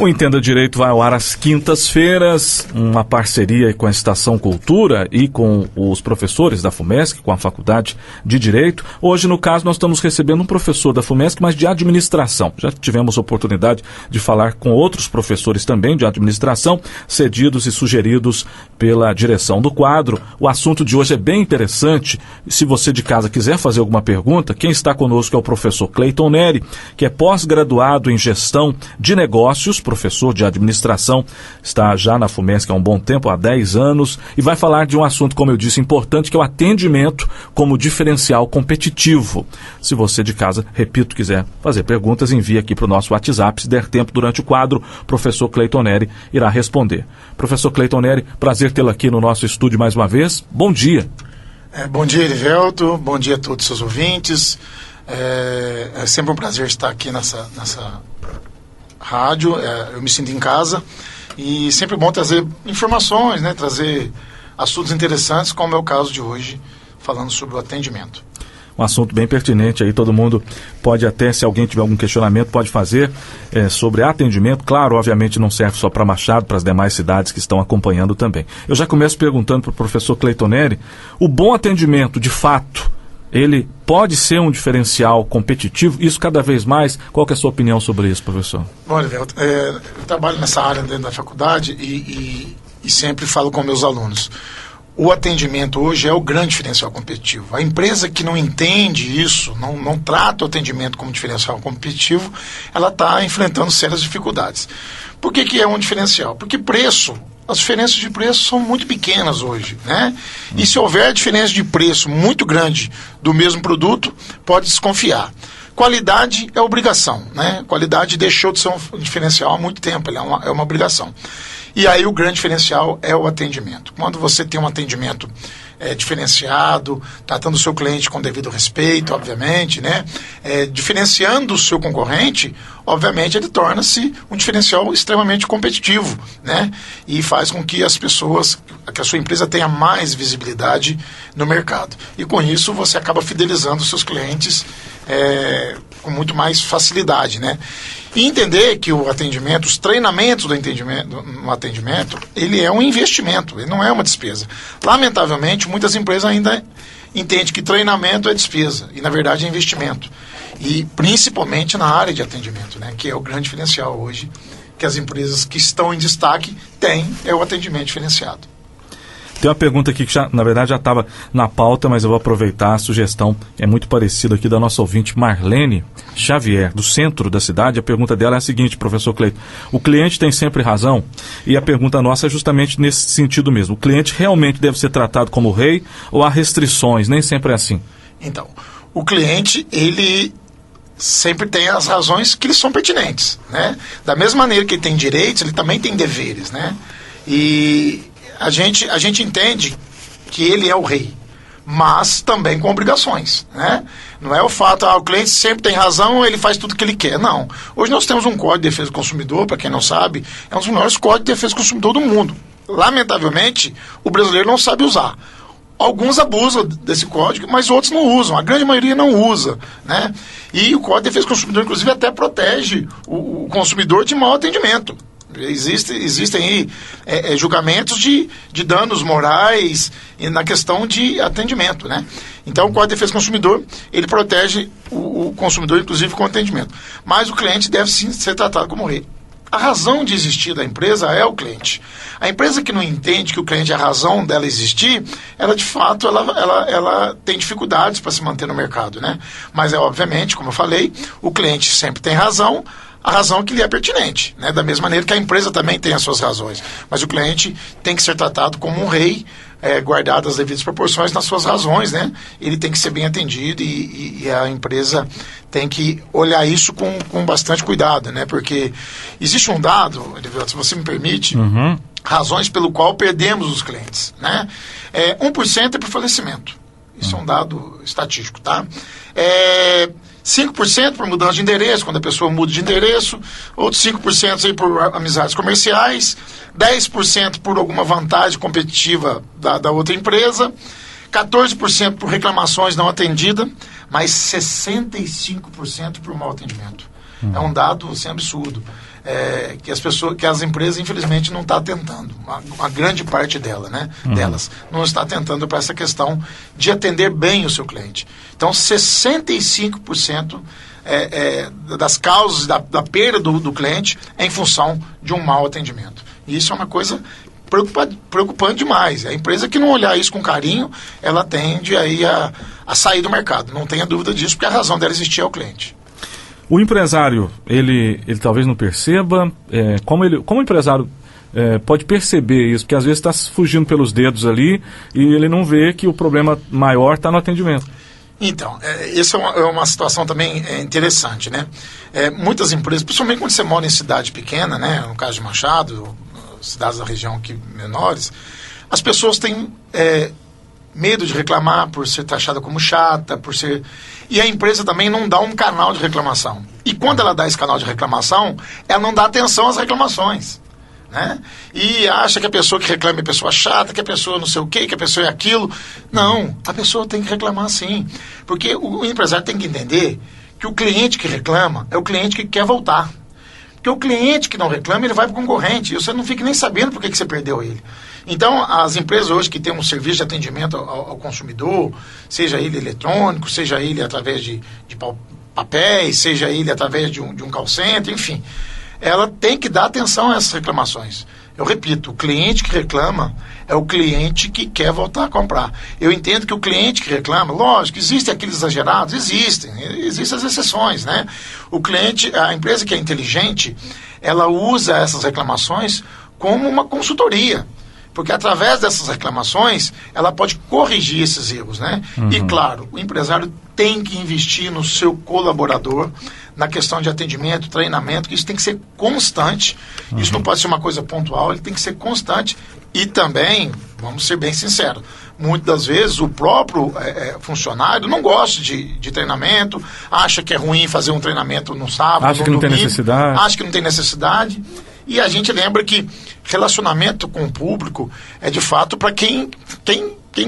O Entenda Direito vai ao ar às quintas-feiras, uma parceria com a Estação Cultura e com os professores da FUMESC, com a Faculdade de Direito. Hoje, no caso, nós estamos recebendo um professor da FUMESC, mas de administração. Já tivemos oportunidade de falar com outros professores também de administração, cedidos e sugeridos pela direção do quadro. O assunto de hoje é bem interessante. Se você de casa quiser fazer alguma pergunta, quem está conosco é o professor Cleiton Neri, que é pós-graduado em Gestão de Negócios, professor de administração, está já na FUMESC há um bom tempo, há 10 anos, e vai falar de um assunto, como eu disse, importante, que é o atendimento como diferencial competitivo. Se você de casa, repito, quiser fazer perguntas, envie aqui para o nosso WhatsApp. Se der tempo durante o quadro, o professor Cleiton Neri irá responder. Professor Cleiton Neri, prazer tê-lo aqui no nosso estúdio mais uma vez. Bom dia. Bom dia, Erivelto. Bom dia a todos os seus ouvintes. É sempre um prazer estar aqui nessa rádio. Eu me sinto em casa e sempre bom trazer informações, né? Trazer assuntos interessantes, como é o caso de hoje, falando sobre o atendimento. Um assunto bem pertinente aí, todo mundo pode até, se alguém tiver algum questionamento, pode fazer sobre atendimento. Claro, obviamente não serve só para Machado, para as demais cidades que estão acompanhando também. Eu já começo perguntando para o professor Cleiton Neri, o bom atendimento, de fato, ele pode ser um diferencial competitivo? Isso cada vez mais? Qual que é a sua opinião sobre isso, professor? Olha, Velto, eu trabalho nessa área dentro da faculdade e sempre falo com meus alunos. O atendimento hoje é o grande diferencial competitivo. A empresa que não entende isso, não trata o atendimento como diferencial competitivo, ela está enfrentando sérias dificuldades. Por que é um diferencial? Porque as diferenças de preço são muito pequenas hoje, né? E se houver diferença de preço muito grande do mesmo produto, pode desconfiar. Qualidade é obrigação, né? Qualidade deixou de ser um diferencial há muito tempo, é uma obrigação. E aí o grande diferencial é o atendimento. Quando você tem um atendimento diferenciado, tratando o seu cliente com devido respeito, obviamente, né? Diferenciando o seu concorrente, obviamente ele torna-se um diferencial extremamente competitivo, né? E faz com que que a sua empresa tenha mais visibilidade no mercado. E com isso você acaba fidelizando os seus clientes com muito mais facilidade, né? E entender que o atendimento, os treinamentos no atendimento, ele é um investimento, ele não é uma despesa. Lamentavelmente, muitas empresas ainda entendem que treinamento é despesa, e na verdade é investimento. E principalmente na área de atendimento, né, que é o grande diferencial hoje, que as empresas que estão em destaque têm, é o atendimento diferenciado. Tem uma pergunta aqui que na verdade já estava na pauta, mas eu vou aproveitar a sugestão, é muito parecida aqui da nossa ouvinte Marlene Xavier, do centro da cidade. A pergunta dela é a seguinte, professor Cleiton: o cliente tem sempre razão? E a pergunta nossa é justamente nesse sentido mesmo. O cliente realmente deve ser tratado como rei ou há restrições? Nem sempre é assim. Então, o cliente, ele sempre tem as razões que lhe são pertinentes, né? Da mesma maneira que ele tem direitos, ele também tem deveres, né? E a gente entende que ele é o rei, mas também com obrigações, né? Não é o fato, o cliente sempre tem razão, ele faz tudo o que ele quer. Não. Hoje nós temos um Código de Defesa do Consumidor, para quem não sabe, é um dos melhores códigos de defesa do consumidor do mundo. Lamentavelmente, o brasileiro não sabe usar. Alguns abusam desse código, mas outros não usam. A grande maioria não usa, né? E o Código de Defesa do Consumidor, inclusive, até protege o consumidor de mau atendimento. Existem aí julgamentos de danos morais na questão de atendimento, né? Então, o Código de Defesa do Consumidor, ele protege o consumidor, inclusive, com atendimento. Mas o cliente deve, sim, ser tratado como rei. A razão de existir da empresa é o cliente. A empresa que não entende que o cliente é a razão dela existir, ela, de fato, ela tem dificuldades para se manter no mercado, né? Mas, obviamente, como eu falei, o cliente sempre tem razão, a razão que lhe é pertinente, né? Da mesma maneira que a empresa também tem as suas razões. Mas o cliente tem que ser tratado como um rei, guardadas as devidas proporções nas suas razões, né? Ele tem que ser bem atendido e a empresa tem que olhar isso com bastante cuidado, né? Porque existe um dado, se você me permite, razões pelo qual perdemos os clientes, né? 1% é por falecimento. Isso é um dado estatístico, tá? 5% por mudança de endereço, quando a pessoa muda de endereço, outros 5% aí por amizades comerciais, 10% por alguma vantagem competitiva da outra empresa, 14% por reclamações não atendidas, mas 65% por mau atendimento. É um dado assim, absurdo. Que as empresas, infelizmente, não estão atentando. Uma grande parte delas não está atentando para essa questão de atender bem o seu cliente. Então, 65% das causas da perda do cliente é em função de um mau atendimento. E isso é uma coisa preocupante demais. A empresa que não olhar isso com carinho, ela tende aí a sair do mercado. Não tenha dúvida disso, porque a razão dela existir é o cliente. O empresário, ele talvez não perceba, como o empresário pode perceber isso, porque às vezes está fugindo pelos dedos ali e ele não vê que o problema maior está no atendimento. Então, essa é uma situação também interessante, né? Muitas empresas, principalmente quando você mora em cidade pequena, né? No caso de Machado, cidades da região aqui menores, as pessoas têm medo de reclamar por ser taxada como chata, e a empresa também não dá um canal de reclamação. E quando ela dá esse canal de reclamação, ela não dá atenção às reclamações, né? E acha que a pessoa que reclama é pessoa chata, que a pessoa não sei o quê, que a pessoa é aquilo. Não, a pessoa tem que reclamar sim. Porque o empresário tem que entender que o cliente que reclama é o cliente que quer voltar. Porque o cliente que não reclama, ele vai para o concorrente, e você não fica nem sabendo por que você perdeu ele. Então, as empresas hoje que têm um serviço de atendimento ao consumidor, seja ele eletrônico, seja ele através de papéis, seja ele através de um call center, enfim, ela tem que dar atenção a essas reclamações. Eu repito, o cliente que reclama é o cliente que quer voltar a comprar. Eu entendo que o cliente que reclama, lógico, existem aqueles exagerados, existem as exceções, né? O cliente, a empresa que é inteligente, ela usa essas reclamações como uma consultoria. Porque através dessas reclamações, ela pode corrigir esses erros, né? E claro, o empresário tem que investir no seu colaborador, na questão de atendimento, treinamento, que isso tem que ser constante. Isso não pode ser uma coisa pontual, ele tem que ser constante. E também, vamos ser bem sinceros, muitas das vezes o próprio funcionário não gosta de treinamento, acha que é ruim fazer um treinamento no sábado, acha que não tem necessidade. Acha que não tem necessidade. E a gente lembra que relacionamento com o público é de fato para quem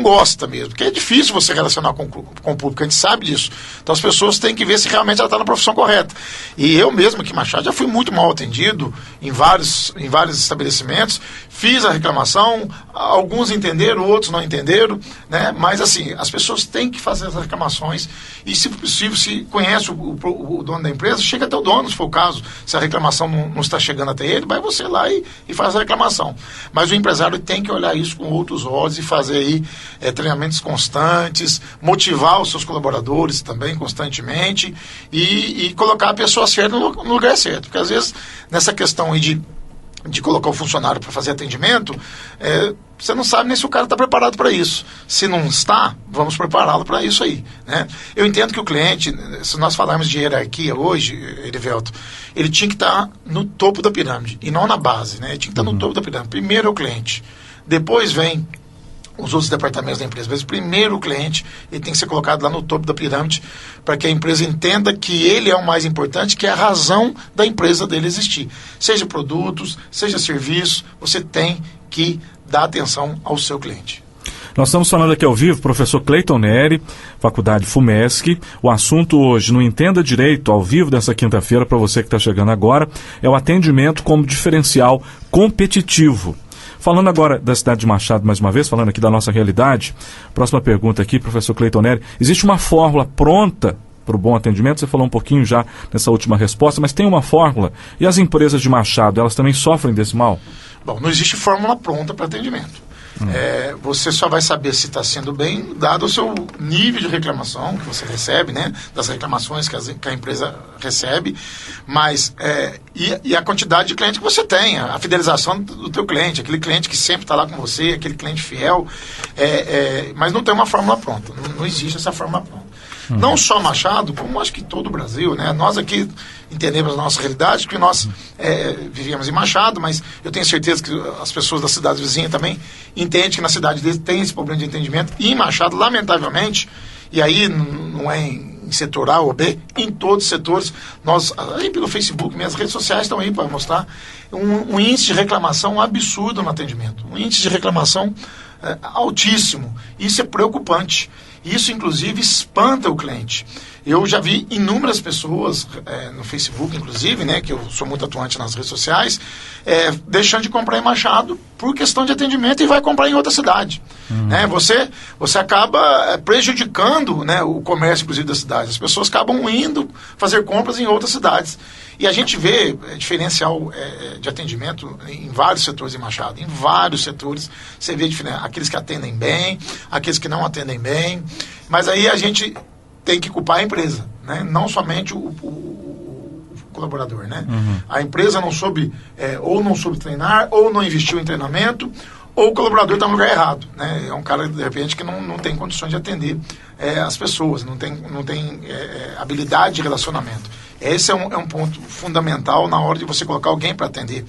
gosta mesmo, porque é difícil você relacionar com o público, a gente sabe disso. Então as pessoas têm que ver se realmente ela está na profissão correta. E eu mesmo aqui em Machado já fui muito mal atendido em vários estabelecimentos, fiz a reclamação, alguns entenderam, outros não entenderam, né? Mas assim, as pessoas têm que fazer as reclamações e, se possível, se conhece o dono da empresa, chega até o dono, se for o caso. Se a reclamação não está chegando até ele, vai você lá e faz a reclamação. Mas o empresário tem que olhar isso com outros olhos e fazer aí treinamentos constantes, motivar os seus colaboradores também constantemente e colocar a pessoa certa no lugar certo. Porque às vezes, nessa questão aí de colocar o funcionário para fazer atendimento, você não sabe nem se o cara está preparado para isso. Se não está, vamos prepará-lo para isso aí, né? Eu entendo que o cliente, se nós falarmos de hierarquia hoje, Erivelto, ele tinha que estar no topo da pirâmide e não na base, né? Ele tinha que estar no topo da pirâmide. Primeiro é o cliente, depois vem os outros departamentos da empresa. Mas primeiro o cliente, ele tem que ser colocado lá no topo da pirâmide para que a empresa entenda que ele é o mais importante, que é a razão da empresa dele existir. Seja produtos, seja serviços, você tem que dar atenção ao seu cliente. Nós estamos falando aqui ao vivo, professor Cleiton Neri, Faculdade FUMESC. O assunto hoje, no Entenda Direito, ao vivo dessa quinta-feira, para você que está chegando agora, é o atendimento como diferencial competitivo. Falando agora da cidade de Machado, mais uma vez, falando aqui da nossa realidade, próxima pergunta aqui, professor Cleiton Neri. Existe uma fórmula pronta para o bom atendimento? Você falou um pouquinho já nessa última resposta, mas tem uma fórmula. E as empresas de Machado, elas também sofrem desse mal? Bom, não existe fórmula pronta para atendimento. Você só vai saber se está sendo bem dado o seu nível de reclamação que você recebe, né? Das reclamações que a empresa recebe, mas e a quantidade de cliente que você tem, a fidelização do teu cliente, aquele cliente que sempre está lá com você, aquele cliente fiel, mas não tem uma fórmula pronta, não existe essa fórmula pronta. Não só Machado, como acho que todo o Brasil, né? Nós aqui entendemos a nossa realidade, porque nós vivíamos em Machado, mas eu tenho certeza que as pessoas da cidade vizinha também entendem que na cidade deles tem esse problema de entendimento. E em Machado, lamentavelmente, e aí não é em setor A ou B, em todos os setores, nós, aí pelo Facebook, minhas redes sociais estão aí para mostrar um índice de reclamação absurdo no atendimento, um índice de reclamação altíssimo. Isso é preocupante. Isso, inclusive, espanta o cliente. Eu já vi inúmeras pessoas, no Facebook, inclusive, né, que eu sou muito atuante nas redes sociais, deixando de comprar em Machado por questão de atendimento e vai comprar em outra cidade. Né? Você acaba prejudicando, né, o comércio, inclusive, da cidade. As pessoas acabam indo fazer compras em outras cidades. E a gente vê diferencial de atendimento em vários setores em Machado. Em vários setores você vê aqueles que atendem bem, aqueles que não atendem bem. Mas aí a gente tem que culpar a empresa, né? Não somente o colaborador. Né? A empresa não soube, ou não soube treinar, ou não investiu em treinamento, ou o colaborador está no lugar errado. Né? É um cara, de repente, que não tem condições de atender as pessoas, não tem habilidade de relacionamento. Esse é um ponto fundamental na hora de você colocar alguém para atender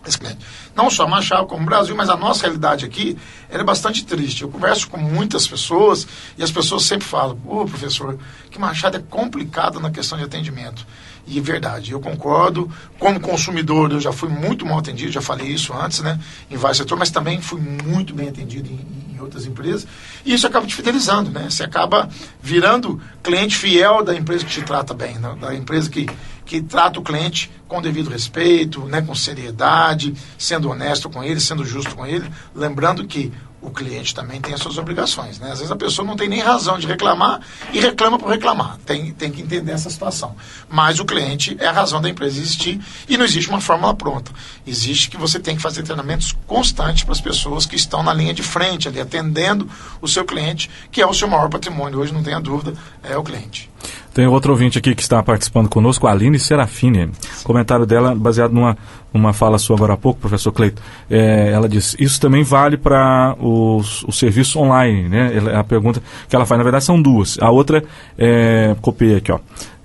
esse cliente. Não só Machado como o Brasil, mas a nossa realidade aqui é bastante triste. Eu converso com muitas pessoas e as pessoas sempre falam: professor, que Machado é complicado na questão de atendimento. E é verdade, eu concordo. Como consumidor, eu já fui muito mal atendido, já falei isso antes, né, em vários setores, mas também fui muito bem atendido em outras empresas. E isso acaba te fidelizando, né? Você acaba virando cliente fiel da empresa que te trata bem, né? Da empresa que trata o cliente com devido respeito, né, com seriedade, sendo honesto com ele, sendo justo com ele, lembrando que o cliente também tem as suas obrigações. Né? Às vezes a pessoa não tem nem razão de reclamar e reclama por reclamar. Tem que entender essa situação. Mas o cliente é a razão da empresa existir e não existe uma fórmula pronta. Existe que você tem que fazer treinamentos constantes para as pessoas que estão na linha de frente, ali, atendendo o seu cliente, que é o seu maior patrimônio. Hoje, não tenha dúvida, é o cliente. Tem outro ouvinte aqui que está participando conosco, a Aline Serafini. O comentário dela, baseado numa fala sua agora há pouco, professor Cleito. Ela diz: isso também vale para o serviço online, né? A pergunta que ela faz, na verdade, são duas. A outra, copiei aqui, ó.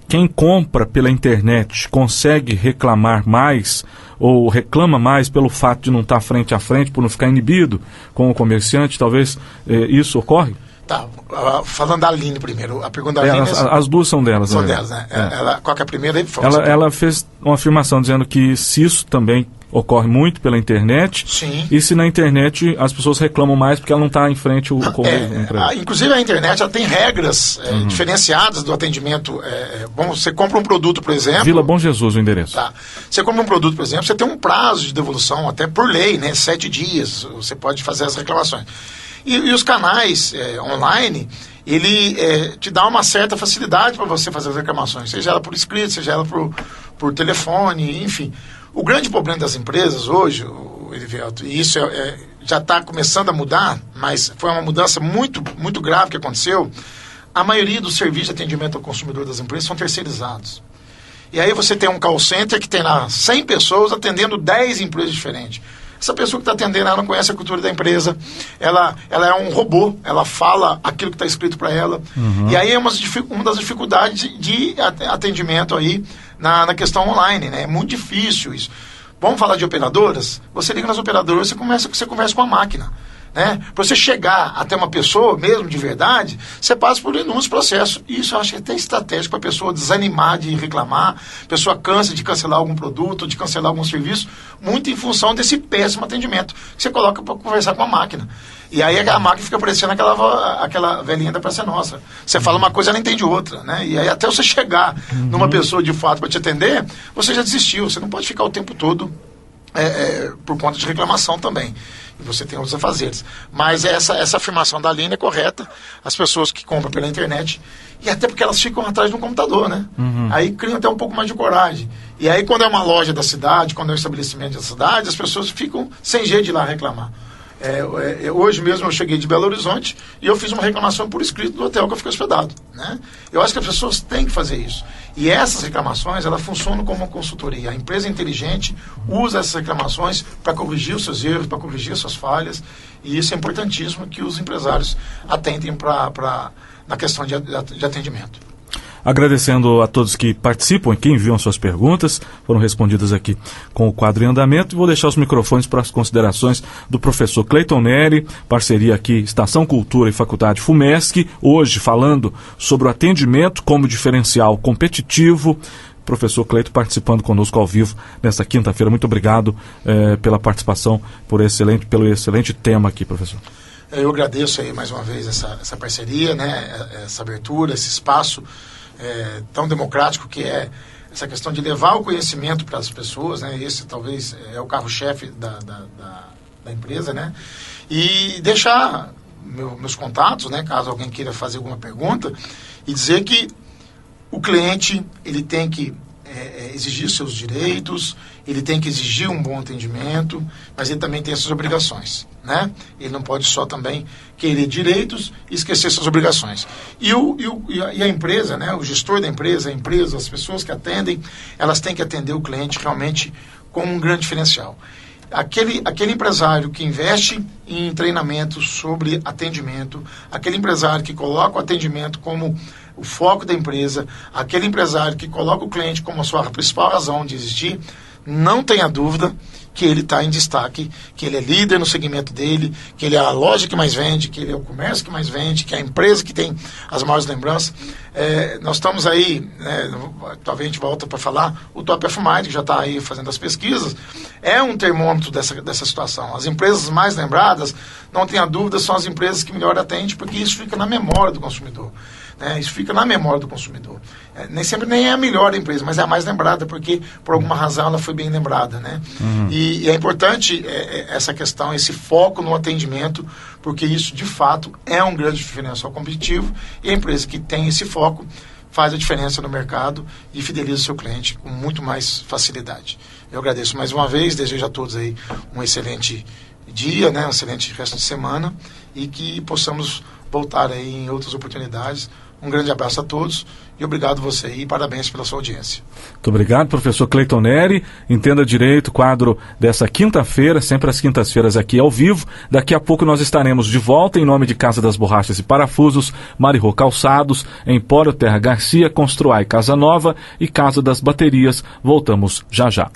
Quem compra pela internet consegue reclamar mais ou reclama mais pelo fato de não estar frente a frente, por não ficar inibido com o comerciante? Talvez isso ocorre? Tá, falando da Aline primeiro, a pergunta da Aline... As duas são delas. São delas, né? Qual que é a primeira? Ela fez uma afirmação dizendo que se isso também ocorre muito pela internet, sim, e se na internet as pessoas reclamam mais porque ela não está em frente ao inclusive a internet ela tem regras diferenciadas do atendimento. Bom, você compra um produto, por exemplo... Vila Bom Jesus, o endereço. Tá. Você compra um produto, por exemplo, você tem um prazo de devolução, até por lei, né? 7 dias, você pode fazer as reclamações. E os canais online, ele te dá uma certa facilidade para você fazer as reclamações, seja ela por escrito, seja ela por telefone, enfim. O grande problema das empresas hoje, Erivelto, e isso já está começando a mudar, mas foi uma mudança muito, muito grave que aconteceu, a maioria dos serviços de atendimento ao consumidor das empresas são terceirizados. E aí você tem um call center que tem lá 100 pessoas atendendo 10 empresas diferentes. Essa pessoa que está atendendo, ela não conhece a cultura da empresa, ela é um robô, ela fala aquilo que está escrito para ela. E aí é uma das dificuldades de atendimento aí na questão online, né? É muito difícil isso. Vamos falar de operadoras? Você liga nas operadoras, você conversa com a máquina. Né? Para você chegar até uma pessoa mesmo de verdade, você passa por inúmeros processos. E isso eu acho que é até estratégico para a pessoa desanimar de reclamar, a pessoa cansa de cancelar algum produto, de cancelar algum serviço, muito em função desse péssimo atendimento que você coloca para conversar com a máquina. E aí a máquina fica parecendo aquela velhinha da Praça Nossa. Você fala uma coisa, ela entende outra. Né? E aí até você chegar numa pessoa de fato para te atender, você já desistiu. Você não pode ficar o tempo todo por conta de reclamação também. E você tem outros afazeres. Mas essa afirmação da Aline é correta. As pessoas que compram pela internet, e até porque elas ficam atrás de um computador, né? Aí criam até um pouco mais de coragem. E aí quando é uma loja da cidade, quando é um estabelecimento da cidade, as pessoas ficam sem jeito de ir lá reclamar. Hoje mesmo eu cheguei de Belo Horizonte e eu fiz uma reclamação por escrito do hotel que eu fiquei hospedado, né? Eu acho que as pessoas têm que fazer isso. E essas reclamações, elas funcionam como uma consultoria. A empresa inteligente usa essas reclamações para corrigir os seus erros, para corrigir as suas falhas. E isso é importantíssimo que os empresários atentem na questão de atendimento. Agradecendo a todos que participam e que enviam suas perguntas, foram respondidas aqui com o quadro em andamento. E vou deixar os microfones para as considerações do professor Cleiton Neri, parceria aqui Estação Cultura e Faculdade FUMESC, hoje falando sobre o atendimento como diferencial competitivo. Professor Cleiton participando conosco ao vivo nesta quinta-feira. Muito obrigado pela participação, pelo excelente tema aqui, professor. Eu agradeço aí mais uma vez essa parceria, né, essa abertura, esse espaço tão democrático que é essa questão de levar o conhecimento para as pessoas, né, esse talvez é o carro-chefe da empresa, né, e deixar meus contatos, né, caso alguém queira fazer alguma pergunta, e dizer que o cliente ele tem que exigir seus direitos, ele tem que exigir um bom atendimento, mas ele também tem essas obrigações, né? Ele não pode só também querer direitos e esquecer suas obrigações. E a empresa, né? O gestor da empresa, a empresa, as pessoas que atendem, elas têm que atender o cliente realmente como um grande diferencial. Aquele empresário que investe em treinamento sobre atendimento, aquele empresário que coloca o atendimento como o foco da empresa, aquele empresário que coloca o cliente como a sua principal razão de existir, não tenha dúvida que ele está em destaque, que ele é líder no segmento dele, que ele é a loja que mais vende, que ele é o comércio que mais vende, que é a empresa que tem as maiores lembranças. Nós estamos aí, né, talvez a gente volta para falar, o Top of Mind, que já está aí fazendo as pesquisas, é um termômetro dessa situação. As empresas mais lembradas, não tenha dúvida, são as empresas que melhor atendem, porque isso fica na memória do consumidor. Isso fica na memória do consumidor. Nem sempre é a melhor empresa, mas é a mais lembrada, porque por alguma razão ela foi bem lembrada, né? E é importante essa questão, esse foco no atendimento, porque isso de fato é um grande diferencial competitivo, e a empresa que tem esse foco faz a diferença no mercado e fideliza o seu cliente com muito mais facilidade. Eu agradeço mais uma vez, desejo a todos aí um excelente dia, né? Um excelente resto de semana, e que possamos voltar aí em outras oportunidades. Um grande abraço a todos e obrigado você e parabéns pela sua audiência. Muito obrigado, professor Cleiton Neri. Entenda Direito, quadro dessa quinta-feira, sempre às quintas-feiras aqui ao vivo. Daqui a pouco nós estaremos de volta em nome de Casa das Borrachas e Parafusos, Marirô Calçados, Empório Terra Garcia, Construai Casa Nova e Casa das Baterias. Voltamos já já.